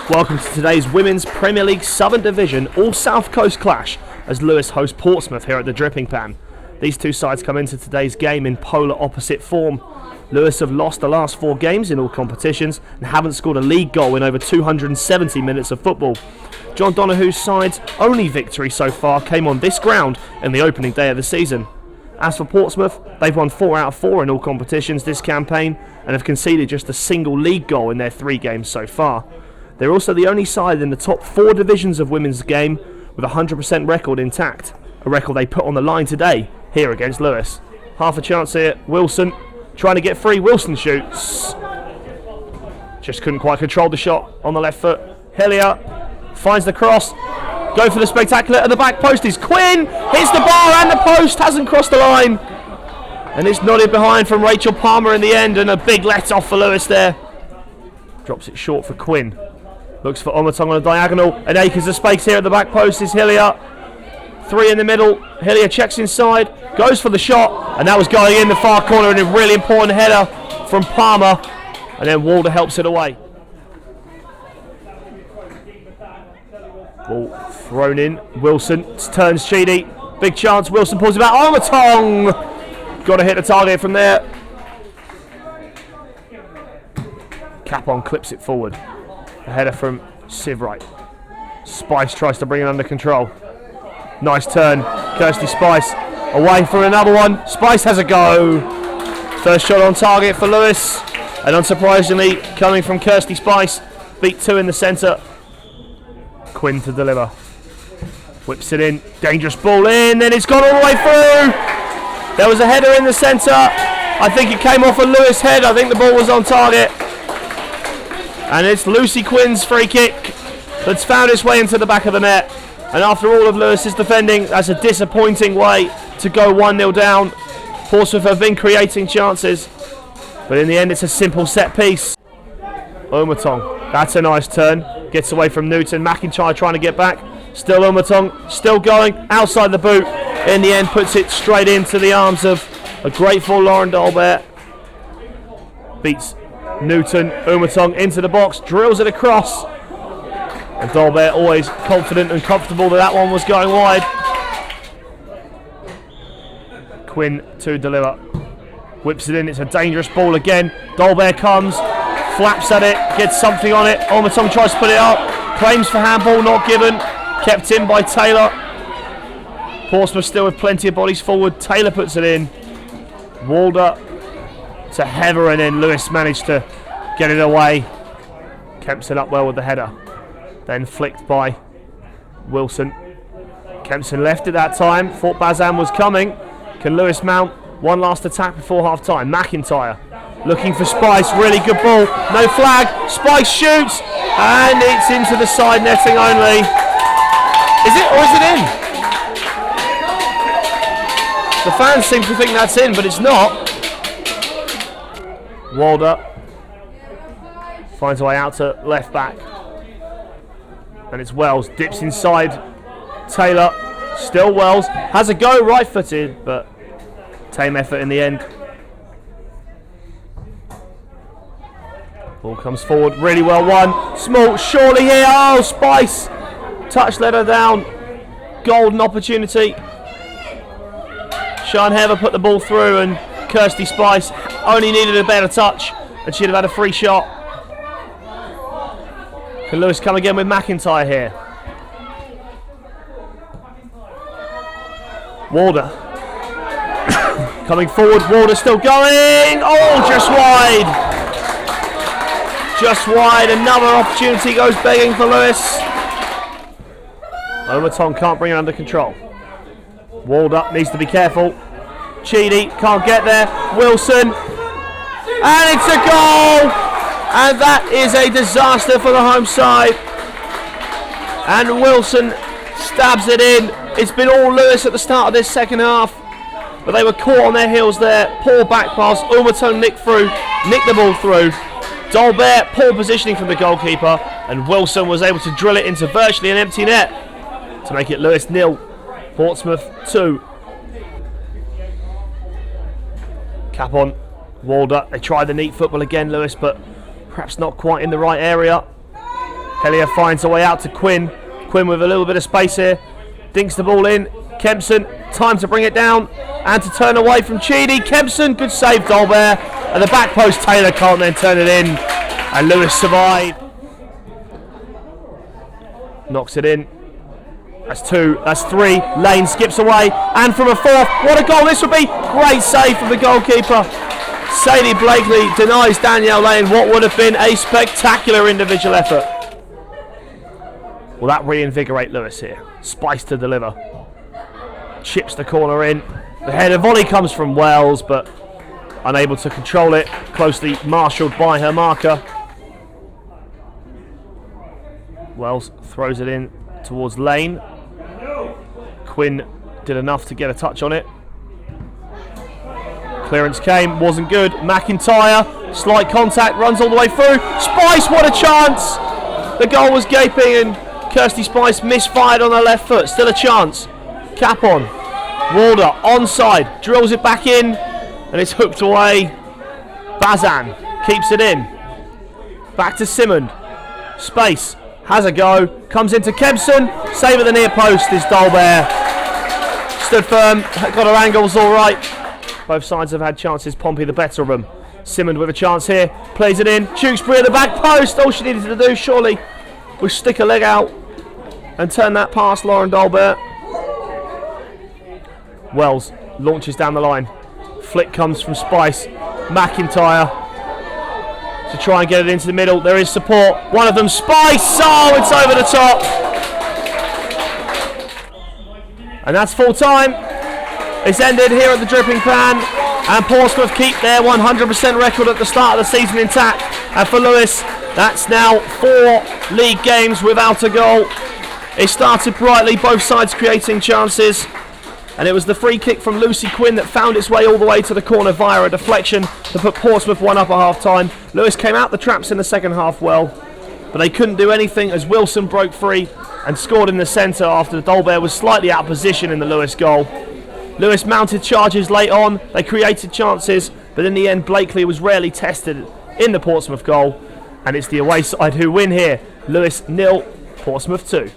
Welcome to today's Women's Premier League Southern Division All-South Coast clash as Lewes host Portsmouth here at the Dripping Pan. These two sides come into today's game in polar opposite form. Lewes have lost the last 4 games in all competitions and haven't scored a league goal in over 270 minutes of football. John Donahue's side's only victory so far came on this ground in the opening day of the season. As for Portsmouth, they've won 4 out of 4 in all competitions this campaign and have conceded just a single league goal in their 3 games so far. They're also the only side in the top 4 divisions of women's game with a 100% record intact, a record they put on the line today here against Lewes. Half a chance here, Wilson trying to get free, Wilson shoots. Just couldn't quite control the shot on the left foot. Hillier finds the cross, go for the spectacular at the back post is Quinn, hits the bar and the post, hasn't crossed the line. And it's nodded behind from Rachel Palmer in the end and a big let off for Lewes there. Drops it short for Quinn. Looks for Omatong on a diagonal, and acres of space here at the back post is Hillier. 3 in the middle, Hillier checks inside, goes for the shot, and that was going in the far corner and a really important header from Palmer, and then Walder helps it away. Ball thrown in, Wilson turns Sheedy, big chance, Wilson pulls it back, Omatong! Got to hit the target from there. Capon clips it forward. A header from Sivright. Spice tries to bring it under control. Nice turn. Kirsty Spice away for another one. Spice has a go. First shot on target for Lewes. And unsurprisingly, coming from Kirsty Spice, beat 2 in the centre. Quinn to deliver. Whips it in. Dangerous ball in. And it's gone all the way through. There was a header in the centre. I think it came off a Lewes head. I think the ball was on target. And it's Lucy Quinn's free kick that's found its way into the back of the net. And after all of Lewes' defending, that's a disappointing way to go 1-0 down. Portsmouth have been creating chances, but in the end it's a simple set piece. Omatong, that's a nice turn. Gets away from Newton. McIntyre trying to get back. Still Omatong, still going, outside the boot. In the end puts it straight into the arms of a grateful Lauren Dolbert. Beats Newton, Omatong into the box, drills it across. And Dolbert always confident and comfortable that one was going wide. Quinn to deliver. Whips it in, it's a dangerous ball again. Dolbert comes, flaps at it, gets something on it. Omatong tries to put it up, claims for handball, not given. Kept in by Taylor. Portsmouth still with plenty of bodies forward. Taylor puts it in. Walder to Heather, and then Lewes managed to get it away. Kempson up well with the header. Then flicked by Wilson. Kempson left at that time. Thought Bazan was coming. Can Lewes mount one last attack before half time? McIntyre looking for Spice. Really good ball. No flag. Spice shoots. And it's into the side netting only. Is it or is it in? The fans seem to think that's in, but it's not. Walder finds a way out to left back, and it's Wells, dips inside. Taylor, still Wells, has a go, right footed, but tame effort in the end. Ball comes forward, really well won. Small, surely here, oh Spice, touch let her down, golden opportunity. Sian Heather put the ball through, and Kirsty Spice only needed a better touch and she'd have had a free shot. Can Lewes come again with McIntyre here? Walder coming forward, Walder still going, oh just wide. Just wide, another opportunity goes begging for Lewes. Omatong can't bring it under control. Walder needs to be careful. Cheedy can't get there. Wilson. And it's a goal. And that is a disaster for the home side. And Wilson stabs it in. It's been all Lewes at the start of this second half. But they were caught on their heels there. Poor back pass. Omatong nicked the ball through. Dolbert, poor positioning from the goalkeeper. And Wilson was able to drill it into virtually an empty net to make it Lewes 0. Portsmouth 2. Capon, Walder, they tried the neat football again, Lewes, but perhaps not quite in the right area. Hellier finds a way out to Quinn. Quinn with a little bit of space here. Dinks the ball in. Kempson, time to bring it down and to turn away from Cheedy. Kempson, good save, Dolbear. At the back post, Taylor can't then turn it in. And Lewes survived. Knocks it in. That's 2, that's 3. Lane skips away. And from a 4th, what a goal this would be. Great save from the goalkeeper. Sadie Blakely denies Danielle Lane what would have been a spectacular individual effort. Will that reinvigorate Lewes here? Spice to deliver. Chips the corner in. The header volley comes from Wells, but unable to control it. Closely marshalled by her marker. Wells throws it in towards Lane. Quinn did enough to get a touch on it. Clearance came, wasn't good. McIntyre, slight contact, runs all the way through. Spice, what a chance! The goal was gaping and Kirsty Spice misfired on her left foot. Still a chance. Cap on. Walder, onside, drills it back in, and it's hooked away. Bazan keeps it in. Back to Simond. Space, has a go, comes into Kempson. Save at the near post is Dolbear. Stood firm, got her angles all right. Both sides have had chances, Pompey the better of them. Simond with a chance here, plays it in. Tewksbury at the back post. All she needed to do, surely, was stick her leg out and turn that past Lauren Dolbear. Wells launches down the line. Flick comes from Spice. McIntyre to try and get it into the middle. There is support. One of them, Spice. Oh, it's over the top. And that's full time. It's ended here at the Dripping Pan, and Portsmouth keep their 100% record at the start of the season intact. And for Lewes, that's now 4 league games without a goal. It started brightly, both sides creating chances, and it was the free kick from Lucy Quinn that found its way all the way to the corner via a deflection to put Portsmouth 1 up at half time. Lewes came out the traps in the second half well, but they couldn't do anything as Wilson broke free and scored in the centre after Dolbear was slightly out of position in the Lewes goal. Lewes mounted charges late on, they created chances, but in the end Blakely was rarely tested in the Portsmouth goal, and it's the away side who win here. Lewes 0, Portsmouth 2.